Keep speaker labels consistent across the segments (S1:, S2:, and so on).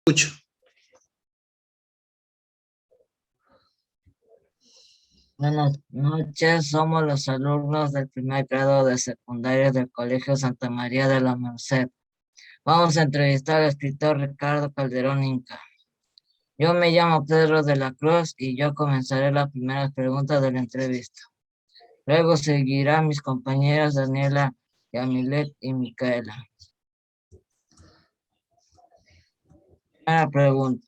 S1: Escucho.
S2: Buenas noches, somos los alumnos del primer grado de secundaria del Colegio Santa María de la Merced. Vamos a entrevistar al escritor Ricardo Calderón Inca. Yo me llamo Pedro de la Cruz y yo comenzaré las primeras preguntas de la entrevista. Luego seguirán mis compañeras Daniela, Yamilet y Micaela. Primera pregunta.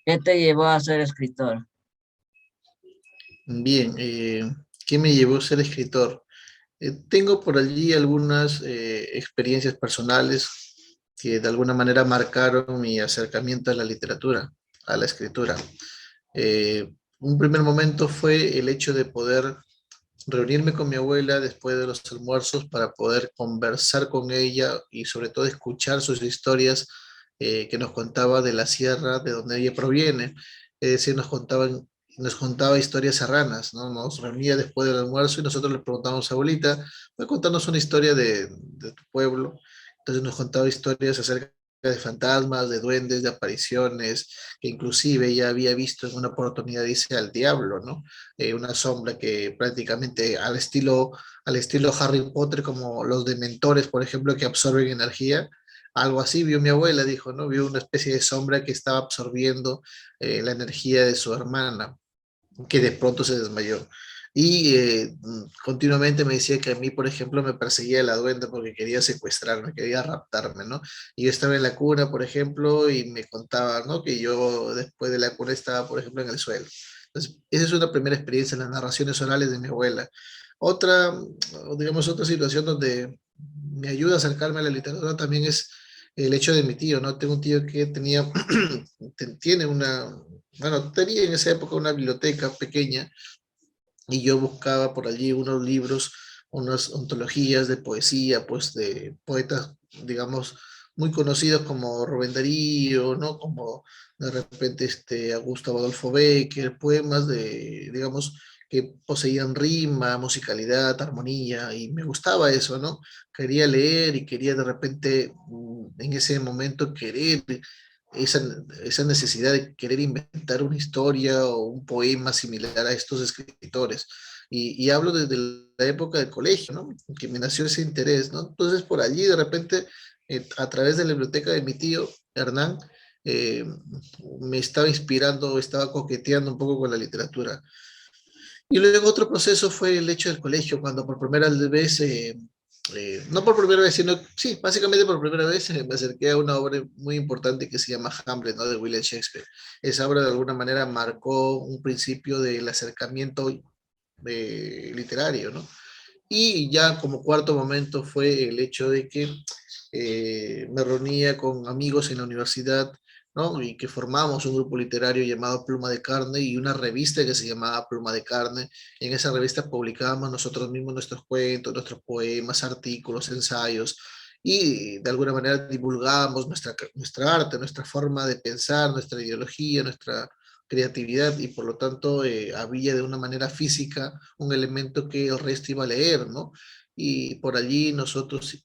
S2: ¿Qué te llevó a ser escritor?
S1: Bien, ¿qué me llevó a ser escritor? Tengo por allí algunas experiencias personales que de alguna manera marcaron mi acercamiento a la literatura, a la escritura. Un primer momento fue el hecho de poder reunirme con mi abuela después de los almuerzos para poder conversar con ella y sobre todo escuchar sus historias que nos contaba de la sierra de donde ella proviene. Es decir, nos contaba historias serranas, ¿no? Nos reunía después del almuerzo y nosotros le preguntábamos, abuelita, voy a contarnos una historia de tu pueblo. Entonces nos contaba historias acerca de fantasmas, de duendes, de apariciones, que inclusive ella había visto en una oportunidad, dice, al diablo, ¿no? Una sombra que prácticamente al estilo Harry Potter, como los dementores, por ejemplo, que absorben energía, algo así vio mi abuela, dijo, ¿no? Vio una especie de sombra que estaba absorbiendo la energía de su hermana, que de pronto se desmayó. Y continuamente me decía que a mí, por ejemplo, me perseguía la duende porque quería secuestrarme, quería raptarme, ¿no? Y yo estaba en la cuna, por ejemplo, y me contaba, ¿no? Que yo después de la cuna estaba, por ejemplo, en el suelo. Entonces, esa es una primera experiencia en las narraciones orales de mi abuela. Otra, digamos, otra situación donde me ayuda a acercarme a la literatura también es el hecho de mi tío, ¿no? Tengo un tío que tenía, tiene una, bueno, tenía en esa época una biblioteca pequeña y yo buscaba por allí unos libros, unas antologías de poesía, pues de poetas, digamos, muy conocidos como Rubén Darío, ¿no? Como de repente Gustavo Adolfo Bécquer, poemas de, digamos, que poseían rima, musicalidad, armonía, y me gustaba eso, ¿no? Quería leer y quería de repente, en ese momento, querer esa, esa necesidad de querer inventar una historia o un poema similar a estos escritores. Y hablo desde la época del colegio, ¿no? Que me nació ese interés, ¿no? Entonces, por allí, de repente, a través de la biblioteca de mi tío, Hernán, eh, me estaba inspirando, estaba coqueteando un poco con la literatura. Y luego otro proceso fue el hecho del colegio, cuando por primera vez, no por primera vez, sino, sí, básicamente por primera vez me acerqué a una obra muy importante que se llama Hamlet, ¿no? De William Shakespeare. Esa obra de alguna manera marcó un principio del acercamiento literario, ¿no? Y ya como cuarto momento fue el hecho de que me reunía con amigos en la universidad, ¿no? Y que formamos un grupo literario llamado Pluma de Carne y una revista que se llamaba Pluma de Carne. Y en esa revista publicábamos nosotros mismos nuestros cuentos, nuestros poemas, artículos, ensayos, y de alguna manera divulgábamos nuestra arte, nuestra forma de pensar, nuestra ideología, nuestra creatividad, y por lo tanto había de una manera física un elemento que el resto iba a leer, ¿no? Y por allí nosotros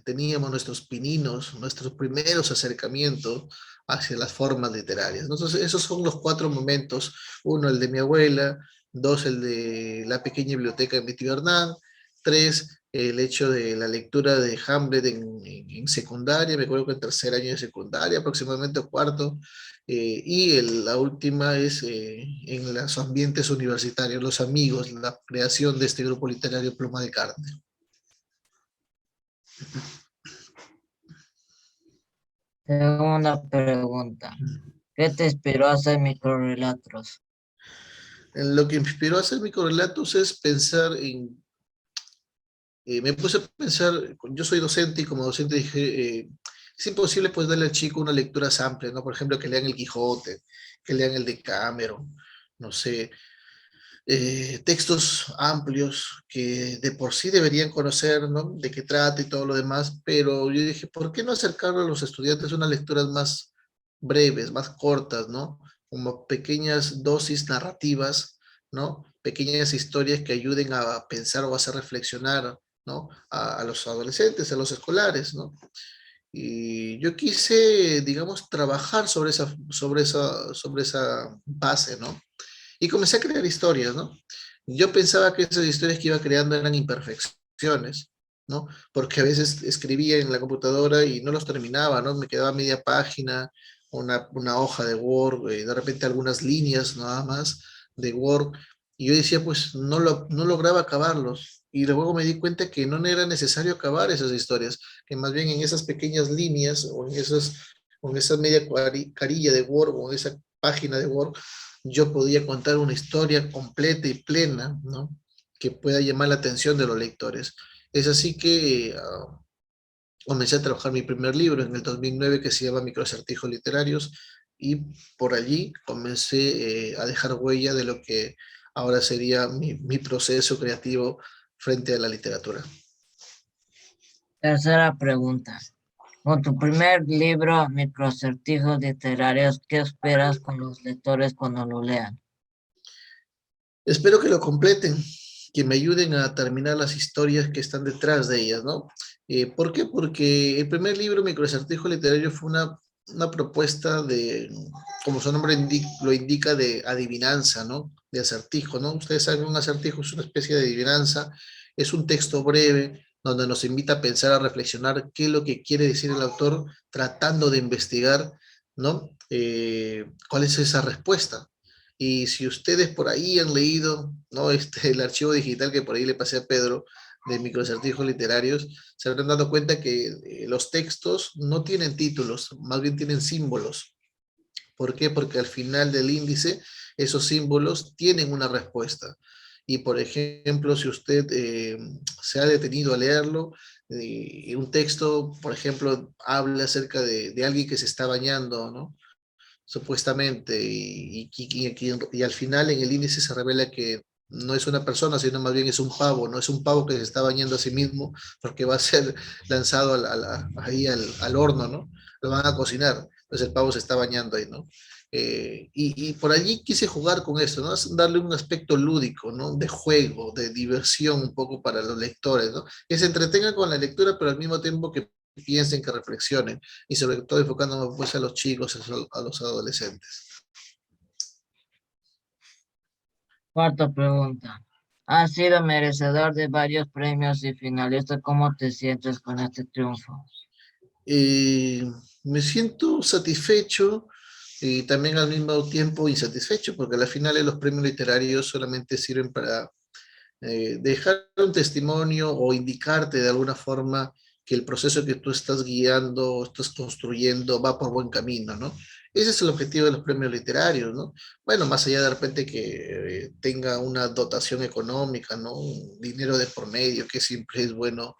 S1: teníamos nuestros pininos, nuestros primeros acercamientos hacia las formas literarias. Entonces, esos son los cuatro momentos. Uno, el de mi abuela. Dos, el de la pequeña biblioteca de mi tío Hernán. Tres, el hecho de la lectura de Hamlet en secundaria, me acuerdo que en tercer año de secundaria, aproximadamente o cuarto. La última es en los ambientes universitarios, los amigos, la creación de este grupo literario Pluma de Carne.
S2: Segunda pregunta. ¿Qué te inspiró a hacer microrelatos?
S1: Lo que me inspiró a hacer microrelatos es pensar me puse a pensar, yo soy docente y como docente dije, es imposible pues darle al chico una lectura amplia, ¿no? Por ejemplo, que lean el Quijote, que lean el Decameron, no sé, textos amplios que de por sí deberían conocer, ¿no? De qué trata y todo lo demás, pero yo dije, ¿por qué no acercar a los estudiantes unas lecturas más breves, más cortas, ¿no? Como pequeñas dosis narrativas, ¿no? Pequeñas historias que ayuden a pensar o a hacer reflexionar, ¿no? A los adolescentes, a los escolares, ¿no? Y yo quise, digamos, trabajar sobre esa base, ¿no? Y comencé a crear historias, ¿no? Yo pensaba que esas historias que iba creando eran imperfecciones, ¿no? Porque a veces escribía en la computadora y no los terminaba, ¿no? Me quedaba media página, una hoja de Word, de repente algunas líneas nada más de Word, y yo decía, pues no lograba acabarlos. Y luego me di cuenta que no era necesario acabar esas historias, que más bien en esas pequeñas líneas o en esa media carilla de Word o en esa página de Word, yo podía contar una historia completa y plena, ¿no? Que pueda llamar la atención de los lectores. Es así que comencé a trabajar mi primer libro en el 2009 que se llama Microacertijos Literarios y por allí comencé a dejar huella de lo que ahora sería mi proceso creativo frente a la literatura.
S2: Tercera pregunta. Con tu primer libro, Microacertijos Literarios, ¿qué esperas con los lectores cuando lo lean?
S1: Espero que lo completen, que me ayuden a terminar las historias que están detrás de ellas, ¿no? ¿Por qué? Porque el primer libro, Microacertijo Literario, fue una propuesta de, como su nombre lo indica, de adivinanza, ¿no? De acertijo, ¿no? Ustedes saben, un acertijo es una especie de adivinanza, es un texto breve donde nos invita a pensar, a reflexionar qué es lo que quiere decir el autor tratando de investigar, ¿no? ¿Cuál es esa respuesta? Y si ustedes por ahí han leído, ¿no? El archivo digital que por ahí le pasé a Pedro de microacertijos literarios, se habrán dado cuenta que los textos no tienen títulos, más bien tienen símbolos. ¿Por qué? Porque al final del índice esos símbolos tienen una respuesta. Y por ejemplo, si usted se ha detenido a leerlo, un texto, por ejemplo, habla acerca de alguien que se está bañando, ¿no? Supuestamente, y al final en el índice se revela que no es una persona, sino más bien es un pavo, no es un pavo que se está bañando a sí mismo porque va a ser lanzado ahí al horno, ¿no? Lo van a cocinar, entonces el pavo se está bañando ahí, ¿no? Y por allí quise jugar con esto, ¿no? Darle un aspecto lúdico, ¿no? De juego, de diversión un poco para los lectores, ¿no? Que se entretengan con la lectura, pero al mismo tiempo que piensen, que reflexionen y sobre todo enfocándonos pues a los chicos, a los adolescentes.
S2: Cuarta pregunta. Has sido merecedor de varios premios y finalista. ¿Cómo te sientes con este triunfo?
S1: Eh, Me siento satisfecho y también al mismo tiempo insatisfecho, porque al final los premios literarios solamente sirven para dejar un testimonio o indicarte de alguna forma que el proceso que tú estás guiando, estás construyendo, va por buen camino, ¿no? Ese es el objetivo de los premios literarios, ¿no? Bueno, más allá de repente que tenga una dotación económica, ¿no? Un dinero de por medio, que siempre es bueno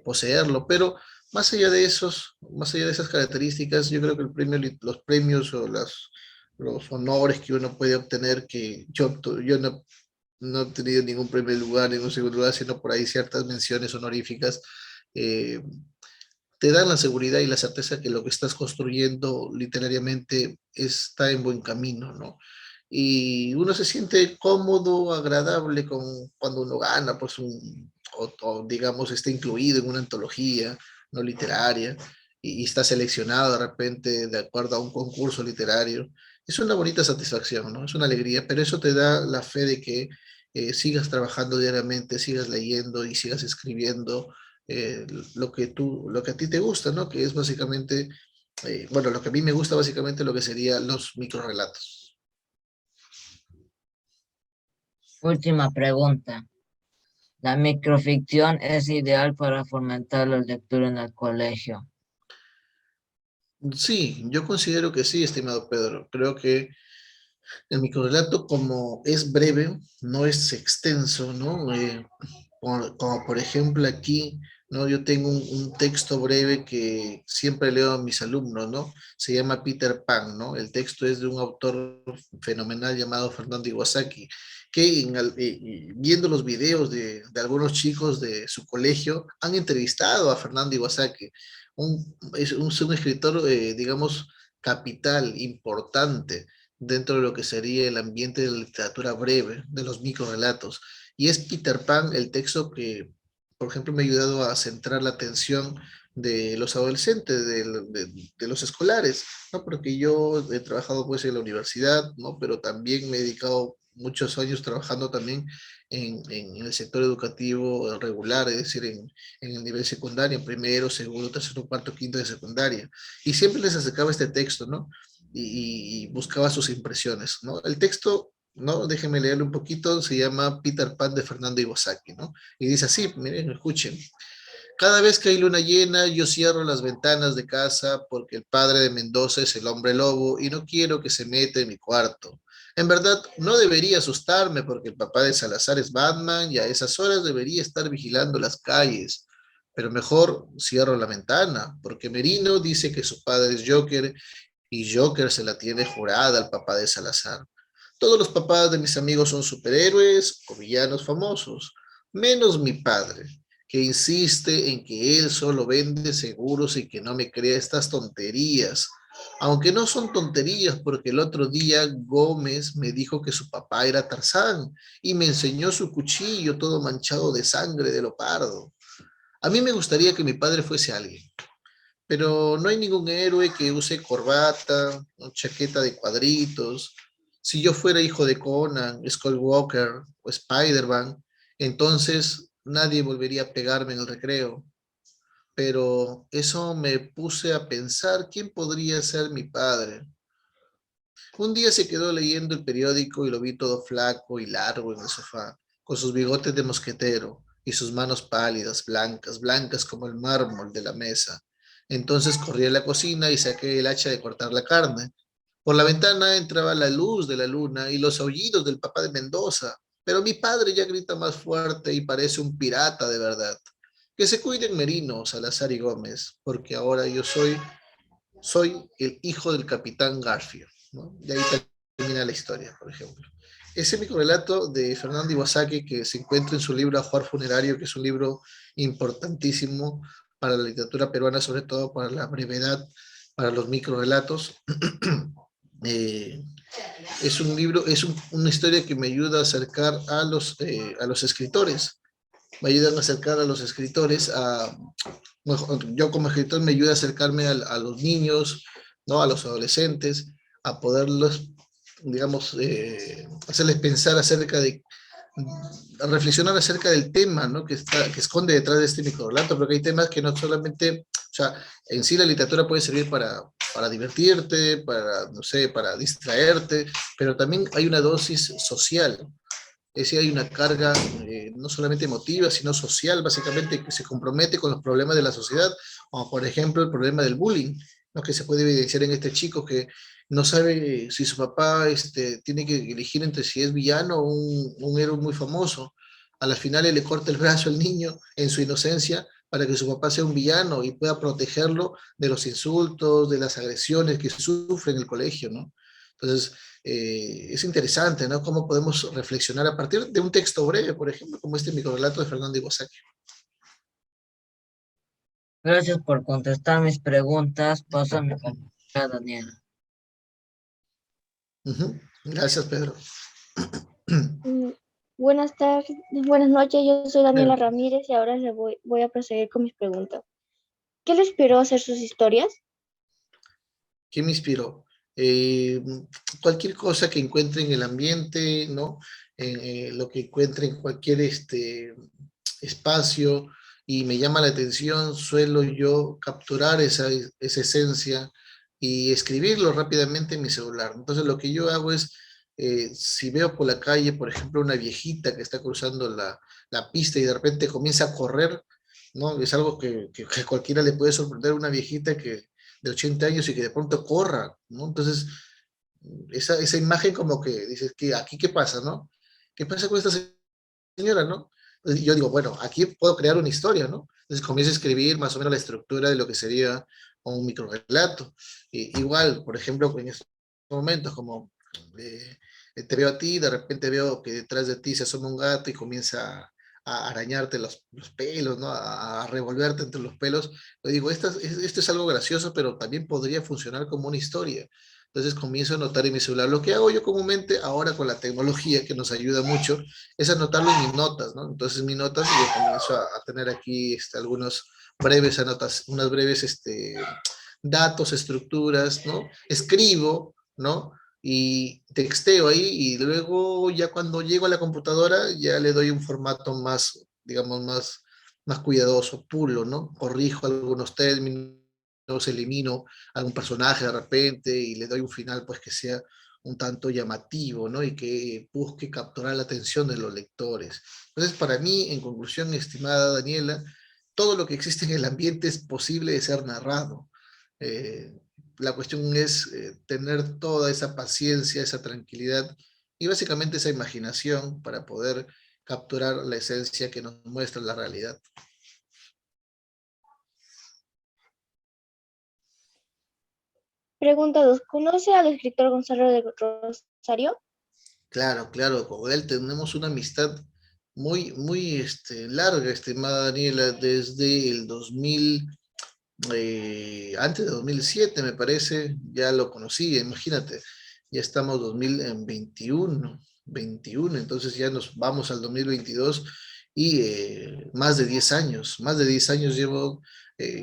S1: poseerlo, pero más allá de esas características, yo creo que los premios o los honores que uno puede obtener, que yo no he obtenido ningún primer lugar, ningún segundo lugar, sino por ahí ciertas menciones honoríficas, eh, te dan la seguridad y la certeza que lo que estás construyendo literariamente está en buen camino, ¿no? Y uno se siente cómodo, agradable cuando uno gana, pues o digamos está incluido en una antología no literaria y está seleccionado de repente de acuerdo a un concurso literario. Es una bonita satisfacción, ¿no? Es una alegría, pero eso te da la fe de que sigas trabajando diariamente, sigas leyendo y sigas escribiendo eh, lo que a ti te gusta, ¿no? Que es básicamente, bueno, lo que a mí me gusta básicamente lo que serían los microrelatos.
S2: Última pregunta. La microficción es ideal para fomentar la lectura en el colegio.
S1: Sí, yo considero que sí, estimado Pedro. Creo que el microrelato, como es breve, no es extenso, ¿no? Como por ejemplo aquí, ¿no? Yo tengo un texto breve que siempre leo a mis alumnos, ¿no? Se llama Peter Pan, ¿no? El texto es de un autor fenomenal llamado Fernando Iwasaki, que viendo los videos de algunos chicos de su colegio, han entrevistado a Fernando Iwasaki. Es un escritor, digamos, capital, importante dentro de lo que sería el ambiente de la literatura breve, de los microrelatos. Y es Peter Pan el texto que, por ejemplo, me ha ayudado a centrar la atención de los adolescentes, de los escolares, ¿no? Porque yo he trabajado pues en la universidad, ¿no? Pero también me he dedicado muchos años trabajando también en el sector educativo regular, es decir, en el nivel secundario, primero, segundo, tercero, cuarto, quinto de secundaria. Y siempre les acercaba este texto, ¿no? Y buscaba sus impresiones, ¿no? El texto, ¿no? Déjenme leerlo un poquito, se llama Peter Pan de Fernando Iwasaki, ¿no? Y dice así, miren, escuchen. Cada vez que hay luna llena, yo cierro las ventanas de casa porque el padre de Mendoza es el hombre lobo y no quiero que se meta en mi cuarto. En verdad, no debería asustarme porque el papá de Salazar es Batman y a esas horas debería estar vigilando las calles. Pero mejor cierro la ventana porque Merino dice que su padre es Joker y Joker se la tiene jurada al papá de Salazar. Todos los papás de mis amigos son superhéroes o villanos famosos, menos mi padre, que insiste en que él solo vende seguros y que no me crea estas tonterías. Aunque no son tonterías, porque el otro día Gómez me dijo que su papá era Tarzán y me enseñó su cuchillo todo manchado de sangre de leopardo. A mí me gustaría que mi padre fuese alguien, pero no hay ningún héroe que use corbata, o chaqueta de cuadritos. Si yo fuera hijo de Conan, Skull Walker o Spider-Man, entonces nadie volvería a pegarme en el recreo. Pero eso me puse a pensar quién podría ser mi padre. Un día se quedó leyendo el periódico y lo vi todo flaco y largo en el sofá, con sus bigotes de mosquetero y sus manos pálidas, blancas, blancas como el mármol de la mesa. Entonces corrí a la cocina y saqué el hacha de cortar la carne. Por la ventana entraba la luz de la luna y los aullidos del papá de Mendoza, pero mi padre ya grita más fuerte y parece un pirata de verdad. Que se cuiden Merino, Salazar y Gómez, porque ahora soy el hijo del capitán Garfield, ¿no? Y ahí termina la historia, por ejemplo. Ese microrelato de Fernando Iwasaki que se encuentra en su libro Ajuar Funerario, que es un libro importantísimo para la literatura peruana, sobre todo para la brevedad, para los microrelatos. eh, es un libro, una historia que me ayuda a acercar a los escritores, me ayudan a acercar a los escritores a, yo como escritor me ayuda a acercarme a los niños, ¿no? A los adolescentes, a poderlos, digamos, hacerles pensar acerca de, a reflexionar acerca del tema, ¿no? Que esconde detrás de este microrelato, porque hay temas que no solamente, o sea, en sí la literatura puede servir para divertirte, para, no sé, para distraerte, pero también hay una dosis social, es decir, hay una carga no solamente emotiva, sino social, básicamente, que se compromete con los problemas de la sociedad, como por ejemplo el problema del bullying, ¿no? Que se puede evidenciar en este chico que no sabe si su papá tiene que elegir entre si es villano o un héroe muy famoso. A la final le corta el brazo al niño en su inocencia para que su papá sea un villano y pueda protegerlo de los insultos, de las agresiones que sufre en el colegio, ¿no? Entonces, es interesante, ¿no? Cómo podemos reflexionar a partir de un texto breve, por ejemplo, como este microrelato de Fernando Iwasaki.
S2: Gracias por contestar mis preguntas. Paso a mi compañera Daniela.
S1: Ujú. Gracias, Pedro.
S3: Mm, Buenas tardes, buenas noches, yo soy Daniela
S1: Claro.
S3: Ramírez y ahora voy a proseguir con mis preguntas. ¿Qué le inspiró a hacer sus historias?
S1: ¿Qué me inspiró? Eh, Cualquier cosa que encuentre en el ambiente, ¿no? Lo que encuentre en cualquier espacio y me llama la atención, suelo yo capturar esa esencia y escribirlo rápidamente en mi celular. Entonces lo que yo hago es, si veo por la calle, por ejemplo, una viejita que está cruzando la pista y de repente comienza a correr, ¿no? Es algo que cualquiera le puede sorprender, una viejita de 80 años y que de pronto corra, ¿no? Entonces, esa imagen como que dices, que aquí qué pasa, ¿no? ¿Qué pasa con esta señora, no? Entonces, yo digo, bueno, aquí puedo crear una historia, ¿no? Entonces comienzo a escribir más o menos la estructura de lo que sería un microrelato. Igual, por ejemplo, en estos momentos, como te veo a ti, de repente veo que detrás de ti se asoma un gato y comienza a arañarte los pelos, ¿no? A revolverte entre los pelos. Yo digo, esto es algo gracioso, pero también podría funcionar como una historia. Entonces comienzo a anotar en mi celular. Lo que hago yo comúnmente ahora con la tecnología, que nos ayuda mucho, es anotarlo en mis notas, ¿no? Entonces en mis notas yo comienzo a tener aquí algunos breves anotas, unas breves datos, estructuras, ¿no? Escribo, ¿no? Y texteo ahí y luego ya cuando llego a la computadora ya le doy un formato más, digamos, más cuidadoso, pulo, ¿no? Corrijo algunos términos, elimino algún personaje de repente y le doy un final pues que sea un tanto llamativo, ¿no? Y que busque capturar la atención de los lectores. Entonces, para mí, en conclusión, estimada Daniela, todo lo que existe en el ambiente es posible de ser narrado. Eh, la cuestión es tener toda esa paciencia, esa tranquilidad y básicamente esa imaginación para poder capturar la esencia que nos muestra la realidad.
S3: Pregunta 2. ¿Conoce al escritor Gonzalo de Rosario?
S1: Claro, claro, con él tenemos una amistad muy larga, estimada Daniela, desde el 2000, antes de 2007 me parece, ya lo conocí, imagínate, ya estamos 2021, entonces ya nos vamos al 2022 y más de 10 años llevo,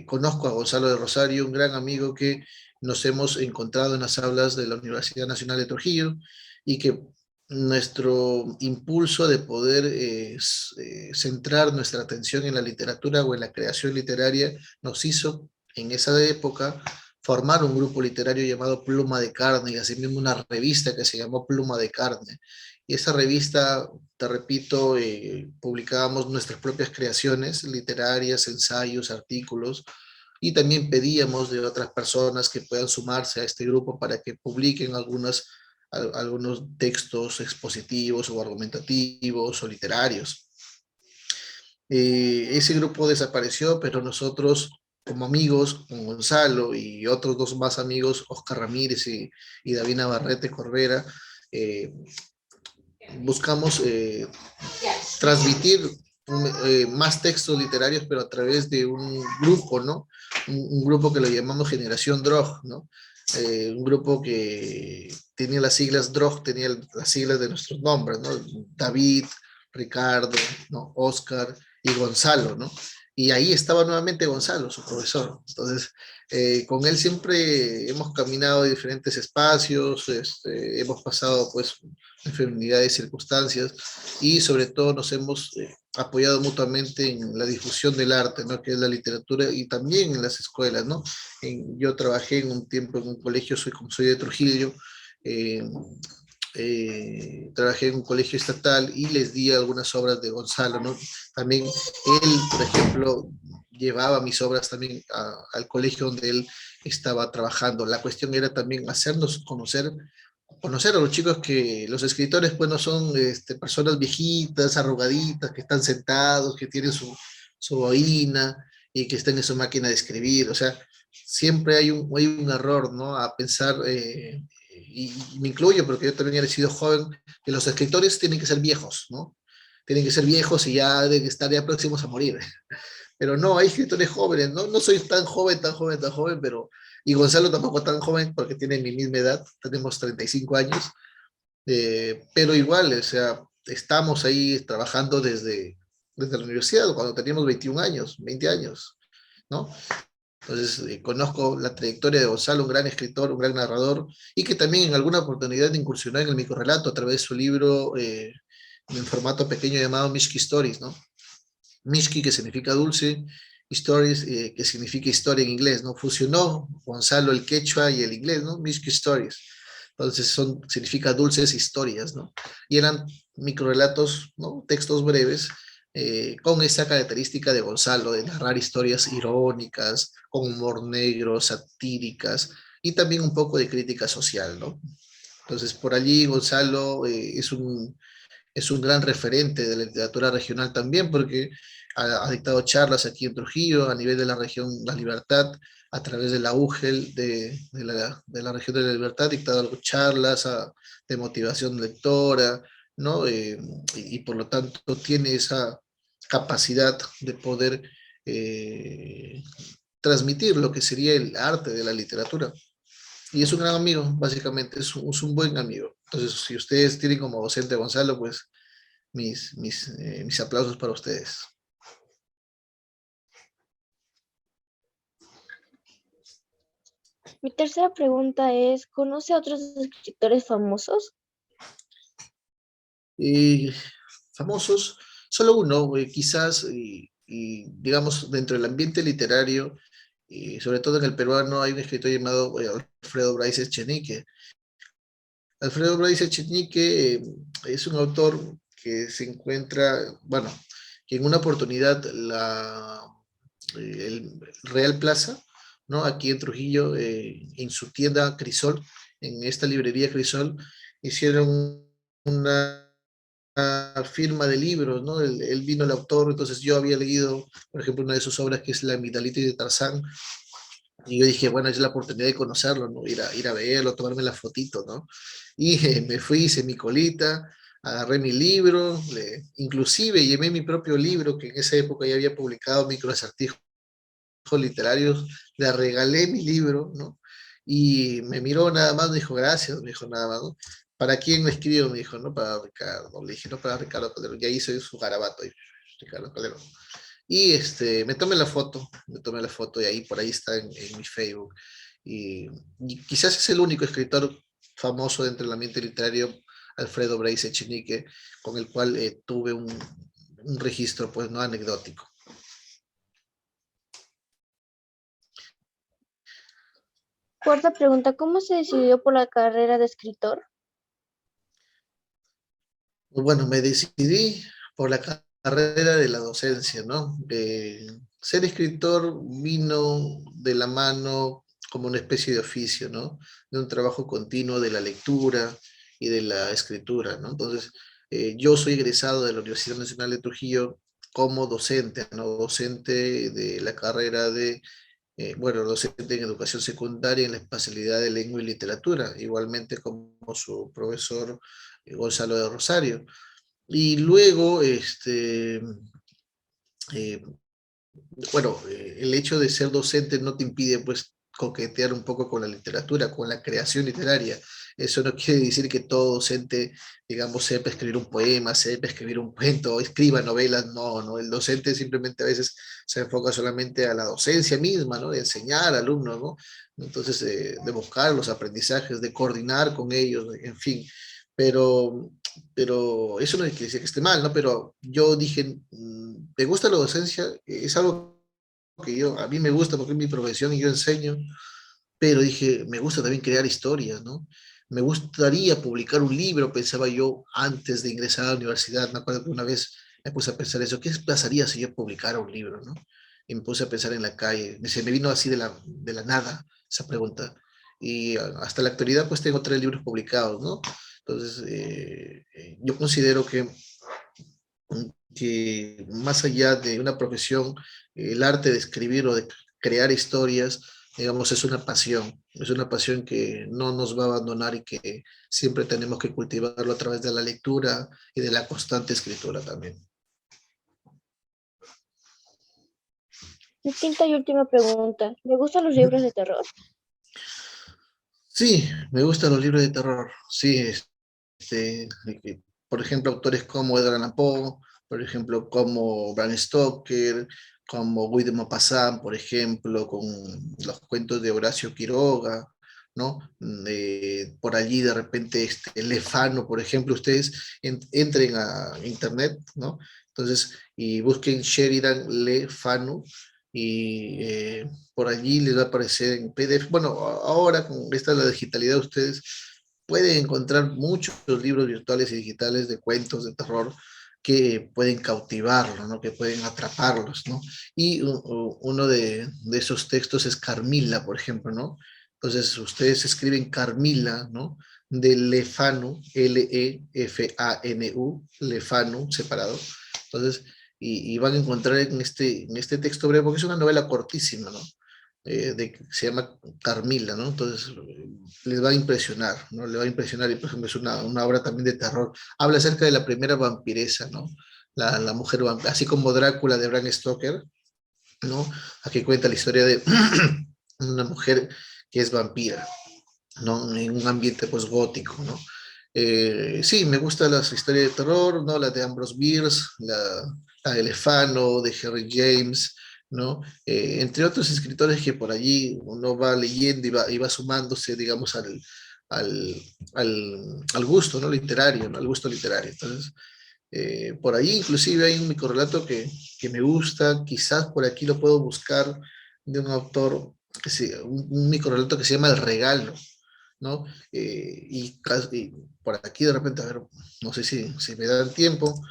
S1: conozco a Gonzalo de Rosario, un gran amigo que nos hemos encontrado en las aulas de la Universidad Nacional de Trujillo y que nuestro impulso de poder centrar nuestra atención en la literatura o en la creación literaria nos hizo en esa época formar un grupo literario llamado Pluma de Carne y asimismo una revista que se llamó Pluma de Carne. Y esa revista, te repito, publicábamos nuestras propias creaciones literarias, ensayos, artículos, y también pedíamos de otras personas que puedan sumarse a este grupo para que publiquen algunos textos expositivos o argumentativos o literarios. Ese grupo desapareció, pero nosotros, como amigos, con Gonzalo y otros dos más amigos, Oscar Ramírez y David Navarrete Corbera, eh, buscamos transmitir más textos literarios, pero a través de un grupo, ¿no? Un grupo que lo llamamos Generación Drog, ¿no? Un grupo que tenía las siglas Drog, tenía las siglas de nuestros nombres, ¿no? David, Ricardo, ¿no? Oscar y Gonzalo, ¿no? Y ahí estaba nuevamente Gonzalo, su profesor. Entonces, con él siempre hemos caminado en diferentes espacios, hemos pasado pues infinidad de circunstancias y sobre todo nos hemos apoyado mutuamente en la difusión del arte, ¿no? Que es la literatura y también en las escuelas, ¿no? Yo trabajé en un tiempo en un colegio, como soy de Trujillo, eh, trabajé en un colegio estatal y les di algunas obras de Gonzalo, ¿no? También él, por ejemplo, llevaba mis obras también al colegio donde él estaba trabajando. La cuestión era también hacernos conocer a los chicos que los escritores pues no son personas viejitas, arrugaditas, que están sentados, que tienen su boina y que están en su máquina de escribir. O sea, siempre hay un error, ¿no? A pensar, y me incluyo porque yo también he sido joven, que los escritores tienen que ser viejos, ¿no? Tienen que ser viejos y ya deben estar ya próximos a morir. Pero no, hay escritores jóvenes, ¿no? No soy tan joven, tan joven, tan joven, pero... Y Gonzalo tampoco tan joven porque tiene mi misma edad, tenemos 35 años, pero igual, o sea, estamos ahí trabajando desde la universidad, cuando teníamos 21 años, 20 años, ¿no? Entonces, conozco la trayectoria de Gonzalo, un gran escritor, un gran narrador, y que también en alguna oportunidad incursionó en el microrrelato a través de su libro en formato pequeño llamado Mishki Stories, ¿no? Mishki, que significa dulce, Stories, que significa historia en inglés, ¿no? Fusionó Gonzalo el quechua y el inglés, ¿no? Mishki Stories. Entonces significa dulces historias, ¿no? Y eran microrelatos, ¿no? Textos breves, con esa característica de Gonzalo, de narrar historias irónicas, con humor negro, satíricas, y también un poco de crítica social, ¿no? Entonces, por allí Gonzalo es un gran referente de la literatura regional también, porque ha dictado charlas aquí en Trujillo, a nivel de la región La Libertad, a través de la UGEL de la región de La Libertad, ha dictado charlas de motivación lectora, ¿no? Y por lo tanto tiene esa capacidad de poder transmitir lo que sería el arte de la literatura. y es un gran amigo, básicamente, es un buen amigo. Entonces, si ustedes tienen como docente a Gonzalo, pues mis aplausos para ustedes.
S3: Mi tercera pregunta es, ¿conoce a otros escritores famosos?
S1: Y famosos, solo uno, quizás, digamos, dentro del ambiente literario, y sobre todo en el peruano, hay un escritor llamado Alfredo Bryce Echenique. Alfredo Bryce Echenique es un autor que se encuentra, bueno, que en una oportunidad el Real Plaza, ¿no? Aquí en Trujillo, en su tienda Crisol, en esta librería Crisol, hicieron una firma de libros, ¿no? Él vino el autor, entonces yo había leído, por ejemplo, una de sus obras que es La amigdalitis de Tarzán, y yo dije, bueno, es la oportunidad de conocerlo, ¿no? Ir a verlo, tomarme la fotito, ¿no? Y me fui, hice mi colita, agarré mi libro, inclusive llevé mi propio libro, que en esa época ya había publicado microacertijos literarios, le regalé mi libro, ¿no? Y me miró nada más, me dijo, gracias, me dijo nada más, ¿no? ¿Para quién me escribió? Me dijo, no para Ricardo. Le dije, no para Ricardo Calderón. Ya hice su garabato, ahí, Ricardo Calderón. Y me tomé la foto y ahí por ahí está en mi Facebook. Y quizás es el único escritor famoso dentro del ambiente literario, Alfredo Bryce Echenique, con el cual tuve un registro, pues, no anecdótico.
S3: Cuarta pregunta, ¿cómo se decidió por la carrera de escritor?
S1: Bueno, me decidí por la carrera de la docencia, ¿no? Ser escritor vino de la mano como una especie de oficio, ¿no? De un trabajo continuo de la lectura y de la escritura, ¿no? Entonces, yo soy egresado de la Universidad Nacional de Trujillo como docente, ¿no? Docente de la carrera de, bueno, docente en educación secundaria en la especialidad de lengua y literatura, igualmente como su profesor Gonzalo de Rosario. Y luego, eh, bueno, el hecho de ser docente no te impide, pues, coquetear un poco con la literatura, con la creación literaria. Eso no quiere decir que todo docente, digamos, sepa escribir un poema, sepa escribir un cuento, escriba novelas. No, no. El docente simplemente a veces se enfoca solamente a la docencia misma, ¿no? De enseñar a alumnos, ¿no? Entonces, de buscar los aprendizajes, de coordinar con ellos, en fin. Pero eso no quiere decir que esté mal, ¿no? Pero yo dije, me gusta la docencia, es algo que a mí me gusta porque es mi profesión y yo enseño, pero dije, me gusta también crear historias, ¿no? Me gustaría publicar un libro, pensaba yo antes de ingresar a la universidad. Me acuerdo que una vez me puse a pensar eso, ¿qué pasaría si yo publicara un libro, ¿no? Y me puse a pensar en la calle, se me vino así de la nada esa pregunta. Y hasta la actualidad pues tengo 3 libros publicados, ¿no? Entonces, yo considero que más allá de una profesión, el arte de escribir o de crear historias, digamos, es una pasión que no nos va a abandonar y que siempre tenemos que cultivarlo a través de la lectura y de la constante escritura también.
S3: Mi quinta y última pregunta, ¿le gustan los libros de terror?
S1: Sí, me gustan los libros de terror, sí, por ejemplo, autores como Edgar Allan Poe, por ejemplo, como Bram Stoker, como Guy de Maupassant, por ejemplo, con los cuentos de Horacio Quiroga, ¿no? Por allí de repente Lefano, por ejemplo, ustedes entren a internet, ¿no? Entonces, y busquen Sheridan Le Fanu, y por allí les va a aparecer en PDF. Bueno, ahora con la digitalidad ustedes pueden encontrar muchos libros virtuales y digitales de cuentos de terror que pueden cautivarlos, ¿no? Que pueden atraparlos, ¿no? Y uno de esos textos es Carmila, por ejemplo, ¿no? Entonces ustedes escriben Carmila, ¿no? De Lefanu, Lefanu, Lefanu, separado. Entonces, y van a encontrar en este texto breve, porque es una novela cortísima, ¿no? Se llama Carmila, ¿no? Entonces, les va a impresionar, ¿no? Le va a impresionar, y por ejemplo es una obra también de terror. Habla acerca de la primera vampiresa, ¿no? La mujer vampira, así como Drácula de Bram Stoker, ¿no? Aquí cuenta la historia de una mujer que es vampira. ¿no? En un ambiente pues gótico, ¿no? Sí, me gustan las historias de terror, ¿no? La de Ambrose Bierce, la de Elefano, de Henry James, ¿no? Entre otros escritores que por allí uno va leyendo y va sumándose, digamos, al, al gusto, ¿no? Literario, ¿no? Al gusto literario. Entonces, por ahí inclusive hay un microrelato que me gusta, quizás por aquí lo puedo buscar, de un autor, un microrelato que se llama El Regalo, ¿no? Y por aquí de repente, a ver, no sé si me dan tiempo.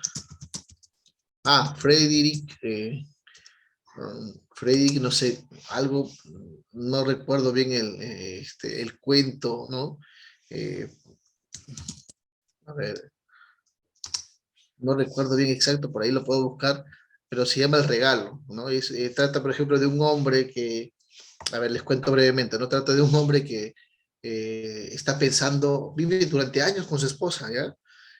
S1: Frederick, Frederick, no sé, algo, no recuerdo bien el cuento, ¿no? Eh, a ver, no recuerdo bien exacto, por ahí lo puedo buscar, pero se llama El Regalo, ¿no? Trata, por ejemplo, de un hombre que, a ver, les cuento brevemente, ¿no? Trata de un hombre que está pensando, vive durante años con su esposa, ¿ya?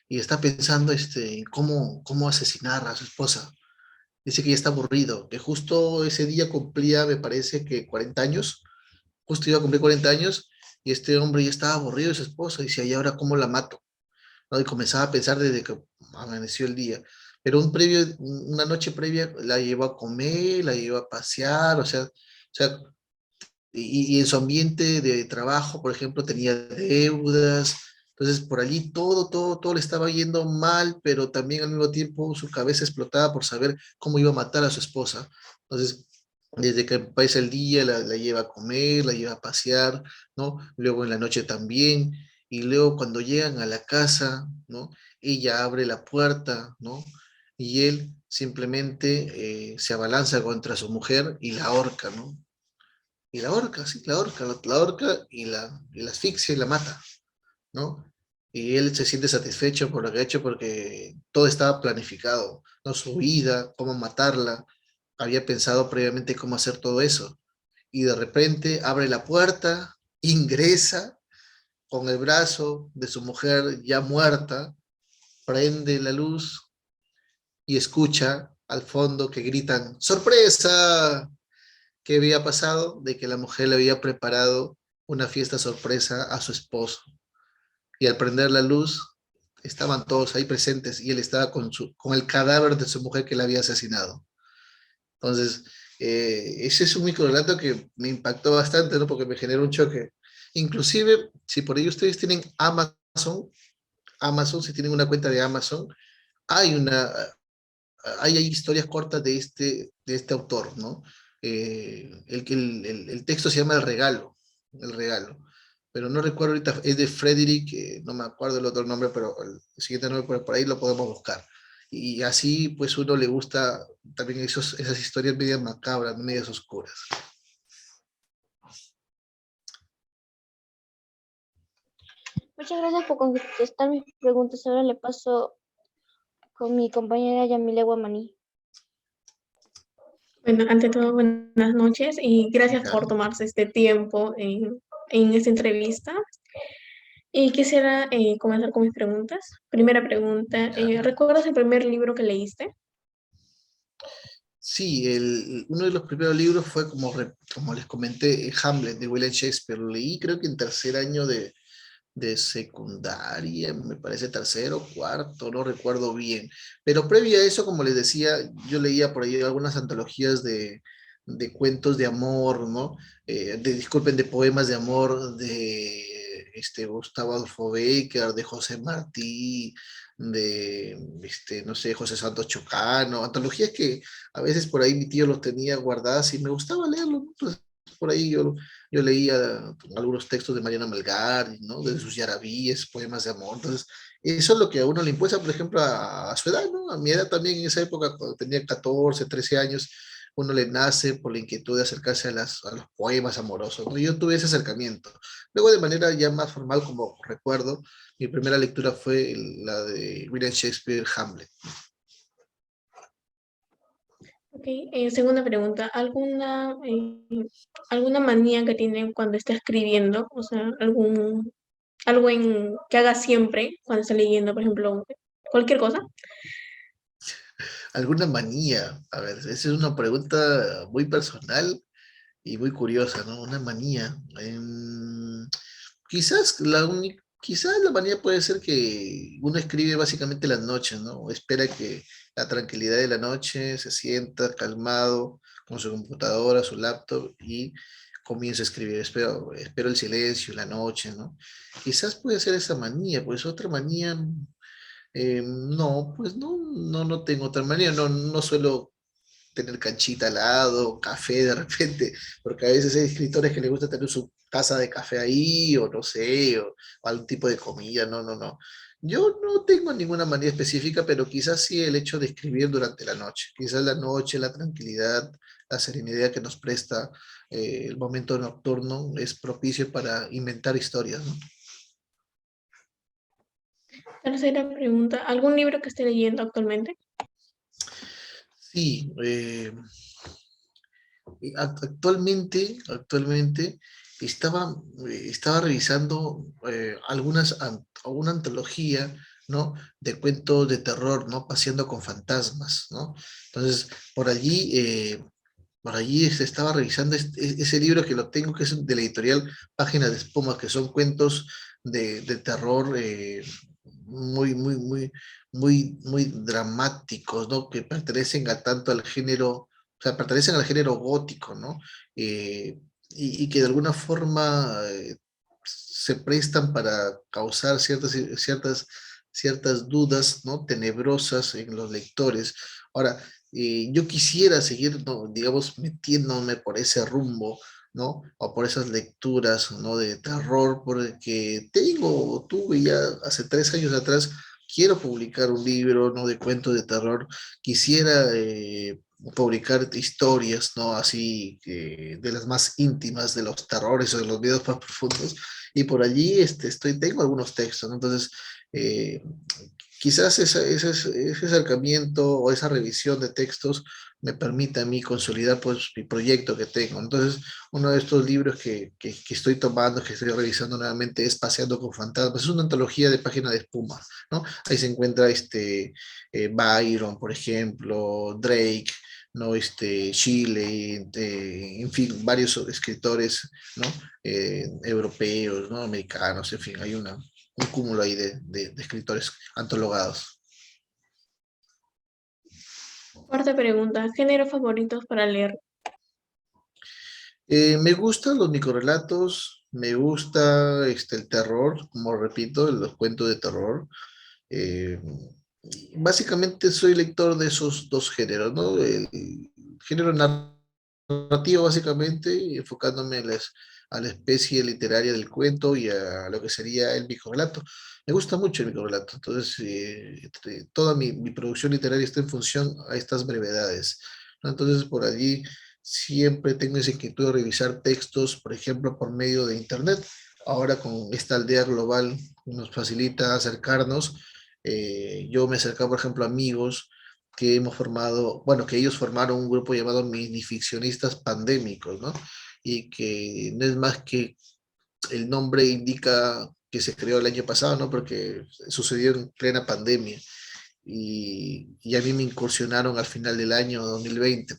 S1: Y está pensando en cómo asesinar a su esposa. Dice que ya está aburrido, que justo ese día cumplía, me parece que 40 años, justo iba a cumplir 40 años, y este hombre ya estaba aburrido de su esposa, y decía, ¿y ahora cómo la mato? ¿No? Y comenzaba a pensar desde que amaneció el día. Pero una noche previa la llevó a comer, la llevó a pasear, o sea, y en su ambiente de trabajo, por ejemplo, tenía deudas, entonces por allí todo le estaba yendo mal, pero también al mismo tiempo su cabeza explotaba por saber cómo iba a matar a su esposa. Entonces, desde que empieza el día, la lleva a comer, la lleva a pasear, ¿no? Luego en la noche también, y luego cuando llegan a la casa, ¿no? Ella abre la puerta, ¿no? Y él simplemente se abalanza contra su mujer y la ahorca, ¿no? Y la ahorca, sí, la ahorca y la asfixia y la mata, ¿no? Y él se siente satisfecho por lo que ha hecho porque todo estaba planificado, ¿no? Su vida, cómo matarla, había pensado previamente cómo hacer todo eso. Y de repente abre la puerta, ingresa con el brazo de su mujer ya muerta, prende la luz y escucha al fondo que gritan, ¡sorpresa! ¿Qué había pasado? De que la mujer le había preparado una fiesta sorpresa a su esposo. Y al prender la luz, estaban todos ahí presentes y él estaba con el cadáver de su mujer que la había asesinado. Entonces, ese es un microrelato que me impactó bastante, ¿no? Porque me generó un choque. Inclusive, si por ahí ustedes tienen Amazon, si tienen una cuenta de Amazon, hay hay historias cortas de este autor, ¿no? El texto se llama El Regalo, pero no recuerdo ahorita, es de Frederick, no me acuerdo el otro nombre, pero el siguiente nombre por ahí lo podemos buscar. Y así, pues, uno le gusta también esas historias medias macabras, medias oscuras.
S3: Muchas gracias por contestar mis preguntas. Ahora le paso con mi compañera Yamile Guamaní.
S4: Bueno, ante todo, buenas noches y gracias
S1: Ya.
S4: por tomarse este tiempo en esta entrevista. Y quisiera comenzar con mis preguntas. Primera pregunta,
S1: Ya.
S4: ¿recuerdas el primer libro que leíste?
S1: Sí, uno de los primeros libros fue, como les comenté, Hamlet de William Shakespeare. Lo leí creo que en tercer año de secundaria, me parece tercero, cuarto, no recuerdo bien. Pero previo a eso, como les decía, yo leía por ahí algunas antologías de cuentos de amor, ¿no? Disculpen, de poemas de amor de Gustavo Adolfo Bécquer, de José Martí, no sé, José Santos Chocano, antologías que a veces por ahí mi tío los tenía guardadas y me gustaba leerlos, ¿no? Entonces, por ahí yo leía algunos textos de Mariana Melgar, ¿no? De sus yarabíes, poemas de amor. Entonces, eso es lo que a uno le impulsa, por ejemplo, a su edad, ¿no? A mi edad también, en esa época, cuando tenía 14, 13 años, uno le nace por la inquietud de acercarse a los poemas amorosos, ¿no? Yo tuve ese acercamiento. Luego, de manera ya más formal, como recuerdo, mi primera lectura fue la de William Shakespeare, Hamlet.
S4: Ok, segunda pregunta, ¿alguna manía que tienen cuando está escribiendo? O sea, algo que haga siempre cuando está leyendo, por ejemplo, cualquier cosa.
S1: ¿Alguna manía? A ver, esa es una pregunta muy personal y muy curiosa, ¿no? Una manía. quizás la manía puede ser que uno escribe básicamente las noches, ¿no? Espera que la tranquilidad de la noche se sienta calmado con su computadora, su laptop y comienza a escribir. Espero el silencio, la noche, ¿no? Quizás puede ser esa manía, pues otra manía, no, pues no tengo otra manía, no suelo tener canchita al lado, café de repente, porque a veces hay escritores que les gusta tener su taza de café ahí, o no sé, o algún tipo de comida, no. Yo no tengo ninguna manera específica, pero quizás sí el hecho de escribir durante la noche. Quizás la noche, la tranquilidad, la serenidad que nos presta el momento nocturno es propicio para inventar historias, ¿no?
S4: Tercera pregunta, ¿algún libro que esté leyendo actualmente?
S1: Sí, actualmente estaba revisando alguna antología, ¿no? De cuentos de terror, ¿no? Paseando con fantasmas, ¿no? Entonces, por allí estaba revisando ese libro que lo tengo, que es de la editorial Páginas de Espuma, que son cuentos de terror muy dramáticos, ¿no? Que pertenecen a tanto al género, o sea, pertenecen al género gótico, ¿no? Y que de alguna forma se prestan para causar ciertas dudas, ¿no? Tenebrosas en los lectores. Ahora, yo quisiera seguir, ¿no? digamos, metiéndome por ese rumbo, ¿no? O por esas lecturas, ¿no? De terror, porque tuve ya hace 3 años atrás, quiero publicar un libro, ¿no? De cuentos de terror, quisiera publicar historias, ¿no? Así, de las más íntimas, de los terrores o de los miedos más profundos, y por allí tengo algunos textos, ¿no? Entonces, eh, quizás ese acercamiento o esa revisión de textos me permita a mí consolidar pues mi proyecto que tengo. Entonces, uno de estos libros que estoy tomando, que estoy revisando nuevamente, es Paseando con Fantasmas. Es una antología de Página de Espuma, ¿no? Ahí se encuentra Byron, por ejemplo, Drake, ¿no? Chile, en fin, varios escritores, ¿no? Europeos, ¿no? Americanos, en fin, hay un cúmulo ahí de escritores antologados.
S4: Cuarta pregunta, ¿géneros favoritos para leer?
S1: Me gustan los microrelatos, me gusta el terror, como repito, los cuentos de terror. Eh, Básicamente soy lector de esos dos géneros, ¿no? El género narrativo, básicamente, enfocándome a la especie literaria del cuento y a lo que sería el microrelato. Me gusta mucho el microrelato, entonces toda mi producción literaria está en función a estas brevedades, ¿no? Entonces por allí siempre tengo esa inquietud de revisar textos, por ejemplo, por medio de Internet. Ahora con esta aldea global nos facilita acercarnos. Yo me acercaba, por ejemplo, a amigos que hemos formado, bueno, que ellos formaron un grupo llamado Minificcionistas Pandémicos, ¿no? Y que no es más que el nombre indica que se creó el año pasado, ¿no? Porque sucedió en plena pandemia. Y a mí me incursionaron al final del año 2020.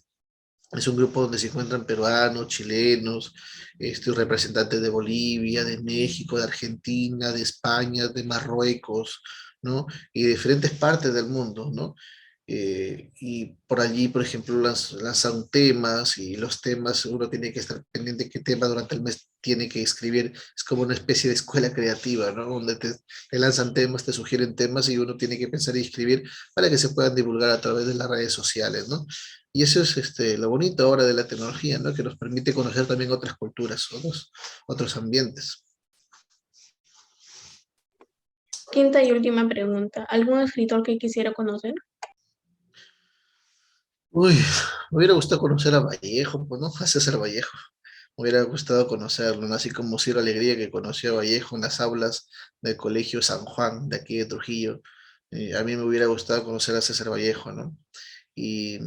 S1: Es un grupo donde se encuentran peruanos, chilenos, representantes de Bolivia, de México, de Argentina, de España, de Marruecos, ¿no? Y de diferentes partes del mundo, ¿no? Y por allí, por ejemplo, lanzan temas y los temas, uno tiene que estar pendiente de qué tema durante el mes tiene que escribir. Es como una especie de escuela creativa, ¿no? Donde te lanzan temas, te sugieren temas y uno tiene que pensar y escribir para que se puedan divulgar a través de las redes sociales, ¿no? Y eso es lo bonito ahora de la tecnología, ¿no? Que nos permite conocer también otras culturas, otros ambientes.
S4: Quinta y última pregunta, ¿algún escritor que quisiera conocer?
S1: Uy, me hubiera gustado conocer a Vallejo, pues, ¿no? A César Vallejo. Me hubiera gustado conocerlo, ¿no? Así como Ciro Alegría, que conoció a Vallejo en las aulas del Colegio San Juan, de aquí de Trujillo. A mí me hubiera gustado conocer a César Vallejo, ¿no? Y,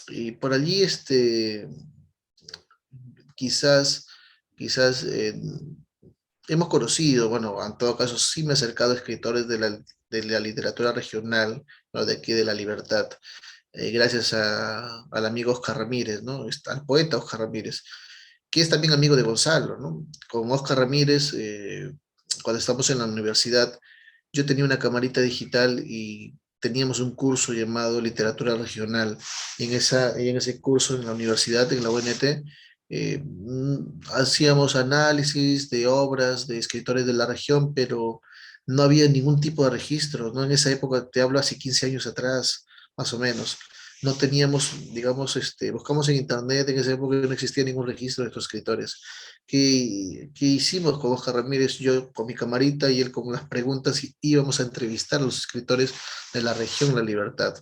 S1: y por allí, quizás hemos conocido, bueno, en todo caso sí me he acercado a escritores de la literatura regional, ¿no? De aquí de La Libertad, gracias al amigo Oscar Ramírez, ¿no? Al poeta Oscar Ramírez, que es también amigo de Gonzalo, ¿no? Con Oscar Ramírez cuando estamos en la universidad, yo tenía una camarita digital y teníamos un curso llamado Literatura Regional. Y en ese curso en la universidad, en la UNT, hacíamos análisis de obras de escritores de la región, pero no había ningún tipo de registro, ¿no? En esa época, te hablo hace 15 años atrás, más o menos. No teníamos, digamos, buscamos en internet, en esa época no existía ningún registro de estos escritores. ¿Qué hicimos con Oscar Ramírez? Yo con mi camarita y él con las preguntas y íbamos a entrevistar a los escritores de la región La Libertad.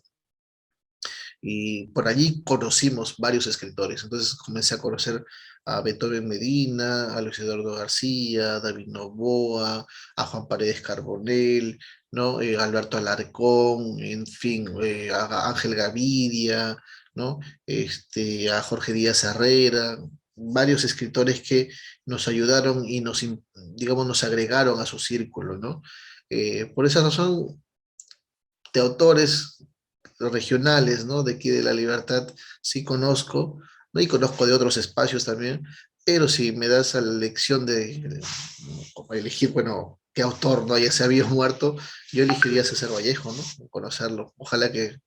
S1: Y por allí conocimos varios escritores. Entonces comencé a conocer a Beethoven Medina, a Luis Eduardo García, a David Novoa, a Juan Paredes Carbonell, ¿no? Alberto Alarcón, en fin, a Ángel Gavidia, ¿no? A Jorge Díaz Herrera, varios escritores que nos ayudaron y digamos, nos agregaron a su círculo, ¿no? Por esa razón, de autores regionales, ¿no? De aquí de La Libertad, sí conozco, ¿no? Y conozco de otros espacios también, pero si me das a la elección de elegir, bueno, qué autor, ¿no? Ya se había muerto, yo elegiría a César Vallejo, ¿no? Conocerlo. Ojalá que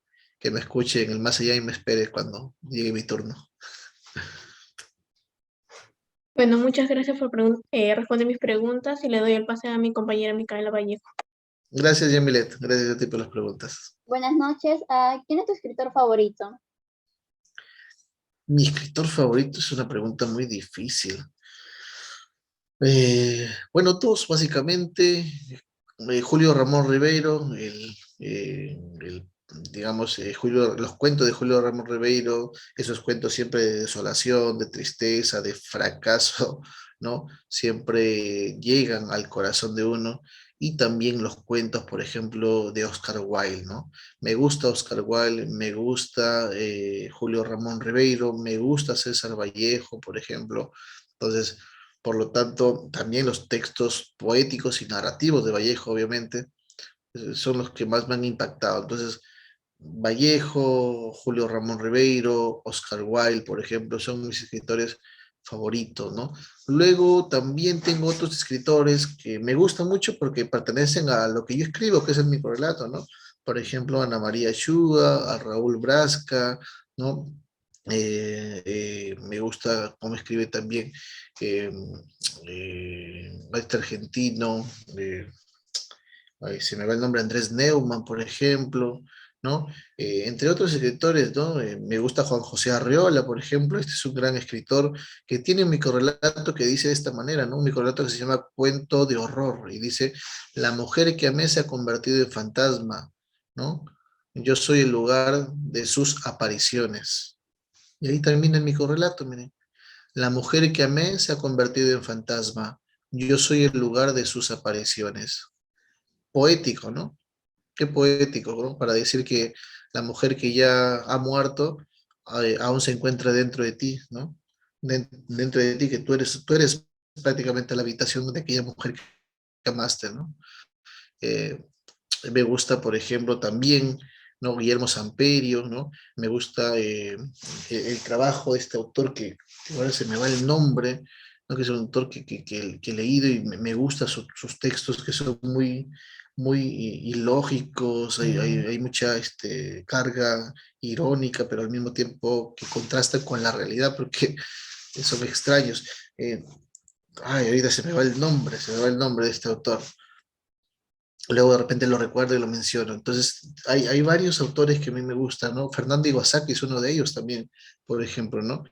S1: me escuche en el más allá y me espere cuando llegue mi turno.
S4: Bueno, muchas gracias por responder mis preguntas y le doy el pase a mi compañera Micaela Vallejo.
S1: Gracias, Yamilet. Gracias a ti por las preguntas.
S3: Buenas noches. ¿Quién es tu escritor favorito?
S1: Mi escritor favorito es una pregunta muy difícil. Bueno, todos básicamente, Julio Ramón Ribeiro, digamos, los cuentos de Julio Ramón Ribeiro, esos cuentos siempre de desolación, de tristeza, de fracaso, ¿no? Siempre llegan al corazón de uno. Y también los cuentos, por ejemplo, de Oscar Wilde, ¿no? Me gusta Oscar Wilde, me gusta Julio Ramón Ribeiro, me gusta César Vallejo, por ejemplo. Entonces, por lo tanto, también los textos poéticos y narrativos de Vallejo, obviamente, son los que más me han impactado. Entonces, Vallejo, Julio Ramón Ribeiro, Oscar Wilde, por ejemplo, son mis escritores favoritos, ¿no? Luego también tengo otros escritores que me gustan mucho porque pertenecen a lo que yo escribo, que es el microrelato, ¿no? Por ejemplo, Ana María Schuda, a Raúl Brasca, ¿no? Me gusta cómo escribe también este argentino, se me va el nombre, Andrés Neumann, por ejemplo, ¿no? Entre otros escritores, ¿no? Me gusta Juan José Arreola, por ejemplo, este es un gran escritor que tiene un microrelato que dice de esta manera, ¿no? Un microrelato que se llama Cuento de Horror, y dice, la mujer que amé se ha convertido en fantasma, ¿no? Yo soy el lugar de sus apariciones. Y ahí termina el microrelato, miren. La mujer que amé se ha convertido en fantasma. Yo soy el lugar de sus apariciones. Poético, ¿no? Qué poético, ¿no? Para decir que la mujer que ya ha muerto aún se encuentra dentro de ti, ¿no? Dentro de ti, que tú eres prácticamente la habitación de aquella mujer que amaste, ¿no? Eh, Me gusta, por ejemplo, también, ¿no? Guillermo Samperio, ¿no? Me gusta el trabajo de este autor que ahora se me va el nombre, ¿no? Que es un autor que he leído y me gusta sus textos que son muy ilógicos, hay mucha carga irónica, pero al mismo tiempo que contrasta con la realidad, porque son extraños. Ahorita se me va el nombre de este autor. Luego de repente lo recuerdo y lo menciono. Entonces, hay varios autores que a mí me gustan, ¿no? Fernando Iwasaki es uno de ellos también, por ejemplo, ¿no?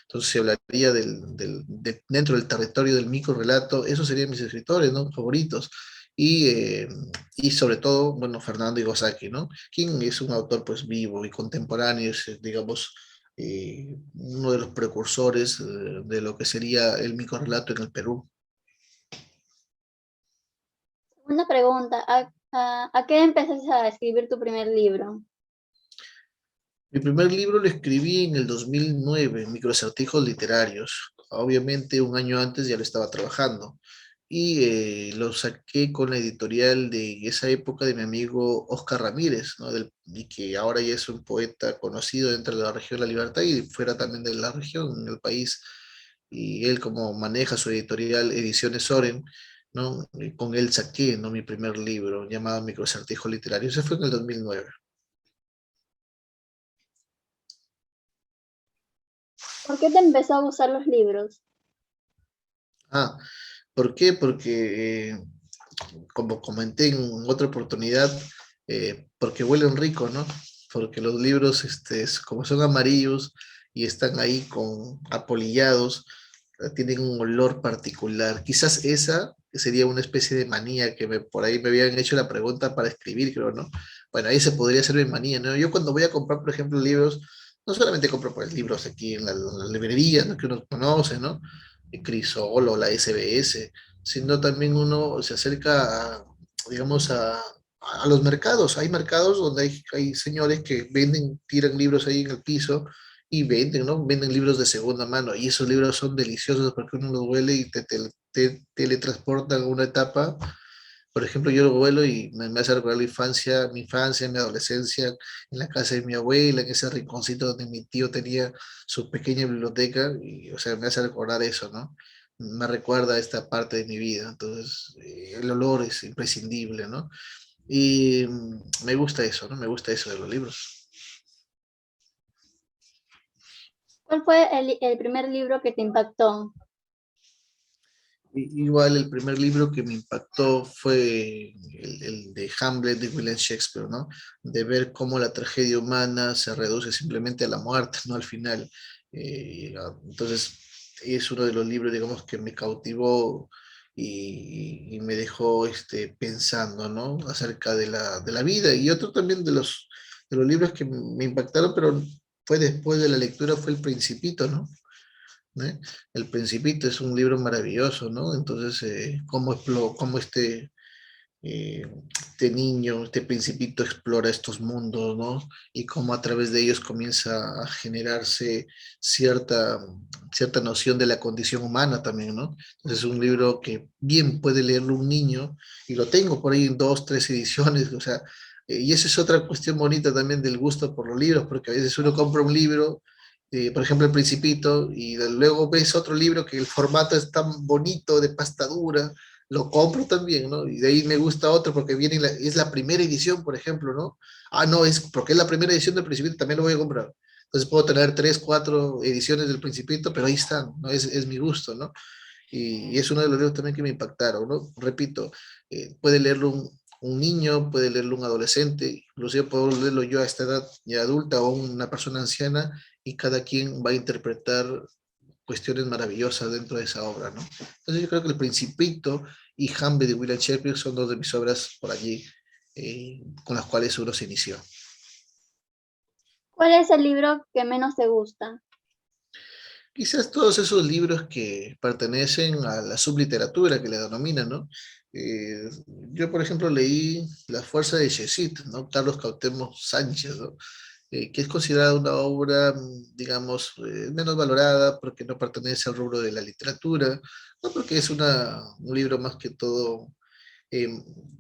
S1: Entonces, se hablaría dentro del territorio del microrelato, esos serían mis escritores, ¿no? Favoritos. Y sobre todo, bueno, Fernando Iwasaki, ¿no? Quien es un autor, pues, vivo y contemporáneo, es, digamos, uno de los precursores de lo que sería el microrelato en el Perú.
S3: Una pregunta. ¿A qué empezaste a escribir tu primer libro?
S1: Mi primer libro lo escribí en el 2009, Microacertijos Literarios. Obviamente un año antes ya lo estaba trabajando. Y lo saqué con la editorial de esa época de mi amigo Oscar Ramírez, ¿no? Y que ahora ya es un poeta conocido dentro de la región de La Libertad y fuera también de la región, en el país. Y él como maneja su editorial Ediciones Soren, ¿no? Y con él saqué, ¿no? Mi primer libro llamado Microacertijo Literario. Ese fue en el 2009.
S3: ¿Por qué te empezó a gustar los libros?
S1: Ah, ¿por qué? Porque, como comenté en otra oportunidad, porque huelen rico, ¿no? Porque los libros, como son amarillos y están ahí apolillados, tienen un olor particular. Quizás esa sería una especie de manía que por ahí me habían hecho la pregunta para escribir, creo, ¿no? Bueno, ahí se podría ser mi manía, ¿no? Yo cuando voy a comprar, por ejemplo, libros, no solamente compro pues, libros aquí en la librería, ¿no? Que uno conoce, ¿no? Crisol o la SBS, sino también uno se acerca, digamos, a los mercados. Hay mercados donde hay señores que venden, tiran libros ahí en el piso y venden, ¿no? Venden libros de segunda mano y esos libros son deliciosos porque uno los huele y te teletransportan a una etapa. Por ejemplo, yo lo vuelo y me hace recordar mi infancia, mi adolescencia, en la casa de mi abuela, en ese rinconcito donde mi tío tenía su pequeña biblioteca, y, o sea, me hace recordar eso, ¿no? Me recuerda a esta parte de mi vida, entonces el olor es imprescindible, ¿no? Y me gusta eso, ¿no? Me gusta eso de los libros.
S3: ¿Cuál fue el primer libro que te impactó?
S1: Igual el primer libro que me impactó fue el de Hamlet de William Shakespeare, ¿no? De ver cómo la tragedia humana se reduce simplemente a la muerte, ¿no? Al final. Entonces, es uno de los libros, digamos, que me cautivó y me dejó pensando, ¿no? Acerca de la vida. Y otro también de los libros que me impactaron, pero fue después de la lectura, fue El Principito, ¿no? ¿eh? El Principito es un libro maravilloso, ¿no? Entonces, cómo eh, este niño, este principito explora estos mundos, ¿no? Y cómo a través de ellos comienza a generarse cierta, cierta noción de la condición humana también, ¿no? Entonces es un libro que bien puede leerlo un niño, y lo tengo por ahí en dos, tres ediciones, o sea, y esa es otra cuestión bonita también del gusto por los libros, porque a veces uno compra un libro, por ejemplo, El Principito, y luego ves otro libro que el formato es tan bonito, de pasta dura, lo compro también, ¿no? Y de ahí me gusta otro porque es la primera edición, por ejemplo, ¿no? Ah, no, es porque es la primera edición del Principito, también lo voy a comprar. Entonces puedo tener tres, cuatro ediciones del Principito, pero ahí están, ¿no? Es mi gusto, ¿no? Y es uno de los libros también que me impactaron, ¿no? Repito, puede leerlo un niño, puede leerlo un adolescente, inclusive puedo leerlo yo a esta edad ya adulta o una persona anciana, y cada quien va a interpretar cuestiones maravillosas dentro de esa obra, ¿no? Entonces yo creo que El Principito y Hamlet de William Shakespeare son dos de mis obras por allí, con las cuales uno se inició.
S3: ¿Cuál es el libro que menos te gusta?
S1: Quizás todos esos libros que pertenecen a la subliteratura que le denominan, ¿no? Yo, por ejemplo, leí La Fuerza de Shezid, ¿no? Carlos Cuauhtémoc Sánchez, ¿no? Que es considerada una obra, digamos, menos valorada porque no pertenece al rubro de la literatura, no porque es un libro más que todo, eh,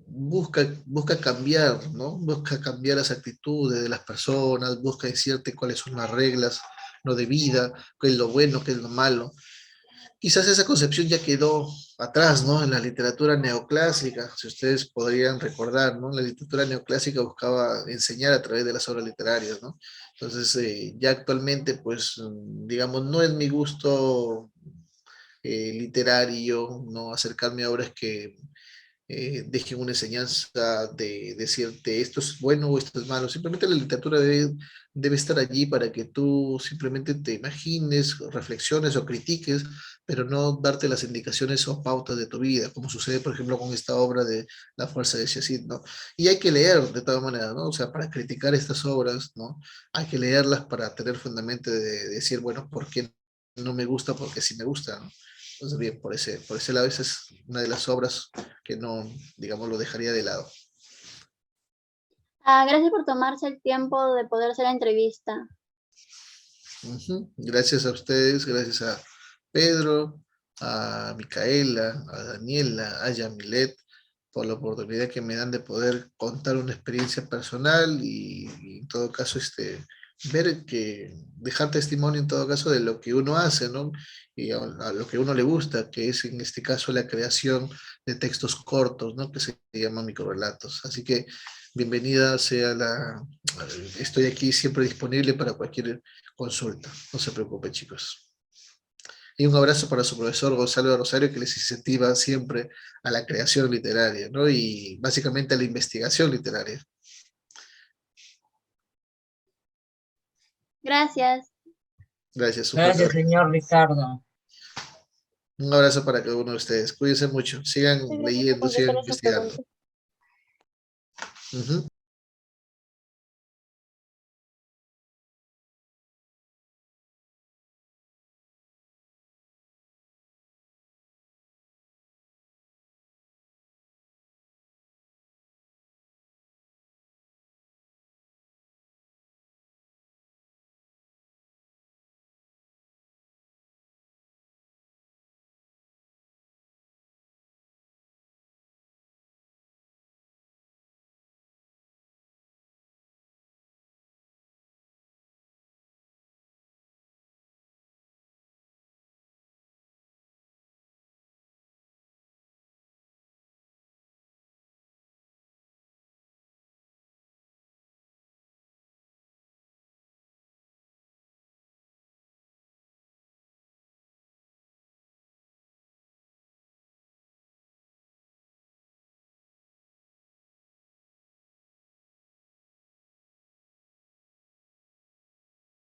S1: busca cambiar, ¿no? Busca cambiar las actitudes de las personas, busca decirte cuáles son las reglas, no de vida, qué es lo bueno, qué es lo malo. Quizás esa concepción ya quedó atrás, ¿no? En la literatura neoclásica, si ustedes podrían recordar, ¿no? La literatura neoclásica buscaba enseñar a través de las obras literarias, ¿no? Entonces, ya actualmente, pues, digamos, no es mi gusto literario, ¿no? Acercarme a obras que dejen una enseñanza de decirte esto es bueno o esto es malo. Simplemente la literatura debe estar allí para que tú simplemente te imagines, reflexiones o critiques, pero no darte las indicaciones o pautas de tu vida, como sucede, por ejemplo, con esta obra de La Fuerza de Shazid, ¿no? Y hay que leer de todas maneras, ¿no? O sea, para criticar estas obras, ¿no? Hay que leerlas para tener fundamento de decir, bueno, ¿por qué no me gusta? Porque sí me gusta, ¿no? Entonces, bien, por ese lado, esa es una de las obras que no, digamos, lo dejaría de lado.
S3: Gracias por tomarse el tiempo de poder hacer la entrevista.
S1: Gracias a ustedes, gracias a Pedro, a Micaela, a Daniela, a Yamilet, por la oportunidad que me dan de poder contar una experiencia personal y en todo caso, ver que, dejar testimonio en todo caso de lo que uno hace, ¿no? Y a lo que a uno le gusta, que es en este caso la creación de textos cortos, ¿no? Que se llaman microrelatos. Así que bienvenida sea estoy aquí siempre disponible para cualquier consulta. No se preocupe, chicos. Y un abrazo para su profesor Gonzalo Rosario, que les incentiva siempre a la creación literaria, ¿no? Y básicamente a la investigación literaria.
S3: Gracias.
S1: Gracias, un fuerte
S2: Gracias,
S1: abrazo.
S2: señor Ricardo.
S1: Un abrazo para cada uno de ustedes. Cuídense mucho. Sigan
S3: Muchas gracias por
S1: leyendo, sigan
S3: contestar esas
S1: investigando.
S3: preguntas.
S1: Ujú.